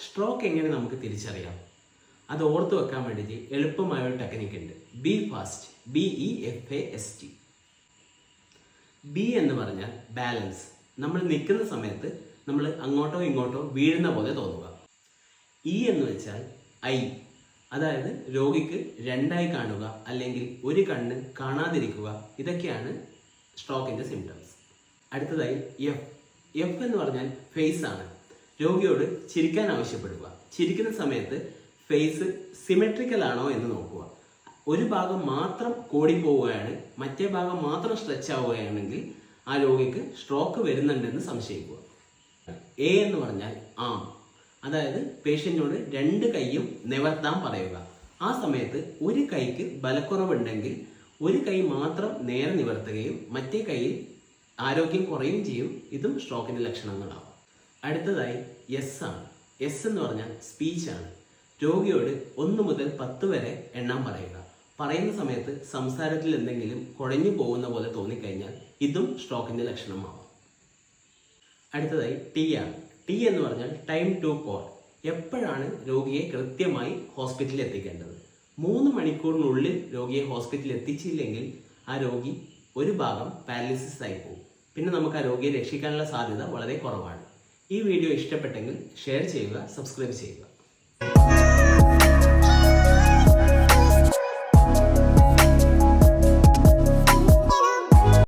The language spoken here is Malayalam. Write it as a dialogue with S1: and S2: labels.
S1: സ്ട്രോക്ക് എങ്ങനെ നമുക്ക് തിരിച്ചറിയാം? അത് ഓർത്തു വെക്കാൻ വേണ്ടിയിട്ട് എളുപ്പമായ ഒരു ടെക്നിക്ക് ഉണ്ട്. B fast, BEFAST. ബി എന്ന് പറഞ്ഞാൽ ബാലൻസ്. നമ്മൾ നിൽക്കുന്ന സമയത്ത് നമ്മൾ അങ്ങോട്ടോ ഇങ്ങോട്ടോ വീഴുന്ന പോലെ തോന്നുക. ഇ എന്ന് വെച്ചാൽ ഐ, അതായത് രോഗിക്ക് രണ്ടായി കാണുക അല്ലെങ്കിൽ ഒരു കണ്ണ് കാണാതിരിക്കുക. ഇതൊക്കെയാണ് സ്ട്രോക്കിന്റെ സിംറ്റംസ്. അടുത്തതായി എഫ്. എഫ് എന്ന് പറഞ്ഞാൽ ഫേസ് ആണ്. രോഗിയോട് ചിരിക്കാൻ ആവശ്യപ്പെടുക. ചിരിക്കുന്ന സമയത്ത് ഫേസ് സിമെട്രിക്കൽ ആണോ എന്ന് നോക്കുക. ഒരു ഭാഗം മാത്രം കോടിപ്പോവുകയാണ്, മറ്റേ ഭാഗം മാത്രം സ്ട്രെച്ച് ആവുകയാണെങ്കിൽ ആ രോഗിക്ക് സ്ട്രോക്ക് വരുന്നുണ്ടെന്ന് സംശയിക്കുക. എ എന്ന് പറഞ്ഞാൽ ആം, അതായത് പേഷ്യന്റിനോട് രണ്ട് കൈയും നിവർത്താൻ പറയുക. ആ സമയത്ത് ഒരു കൈക്ക് ബലക്കുറവുണ്ടെങ്കിൽ ഒരു കൈ മാത്രം നേരെ നിവർത്തുകയും മറ്റേ കൈയിൽ ആരോഗ്യം കുറയും ചെയ്യും. ഇതും സ്ട്രോക്കിന്റെ ലക്ഷണങ്ങളാണ്. അടുത്തതായി എസ് ആണ്. എസ് എന്ന് പറഞ്ഞാൽ സ്പീച്ച് ആണ്. രോഗിയോട് 1 മുതൽ 10 വരെ എണ്ണാൻ പറയുക. പറയുന്ന സമയത്ത് സംസാരത്തിൽ എന്തെങ്കിലും കുഴഞ്ഞു പോകുന്ന പോലെ തോന്നിക്കഴിഞ്ഞാൽ ഇതും സ്ട്രോക്കിന്റെ ലക്ഷണമാവാം. അടുത്തതായി ടി ആണ്. ടി എന്ന് പറഞ്ഞാൽ ടൈം ടു കോൾ. എപ്പോഴാണ് രോഗിയെ കൃത്യമായി ഹോസ്പിറ്റലിൽ എത്തിക്കേണ്ടത്? 3 മണിക്കൂറിനുള്ളിൽ രോഗിയെ ഹോസ്പിറ്റലിൽ എത്തിച്ചില്ലെങ്കിൽ ആ രോഗി ഒരു ഭാഗം പാരലിസിസ് ആയി പോകും. പിന്നെ നമുക്ക് ആ രോഗിയെ രക്ഷിക്കാനുള്ള സാധ്യത വളരെ കുറവാണ്. ഈ വീഡിയോ ഇഷ്ടപ്പെട്ടെങ്കിൽ ഷെയർ ചെയ്യുക, സബ്സ്ക്രൈബ് ചെയ്യുക.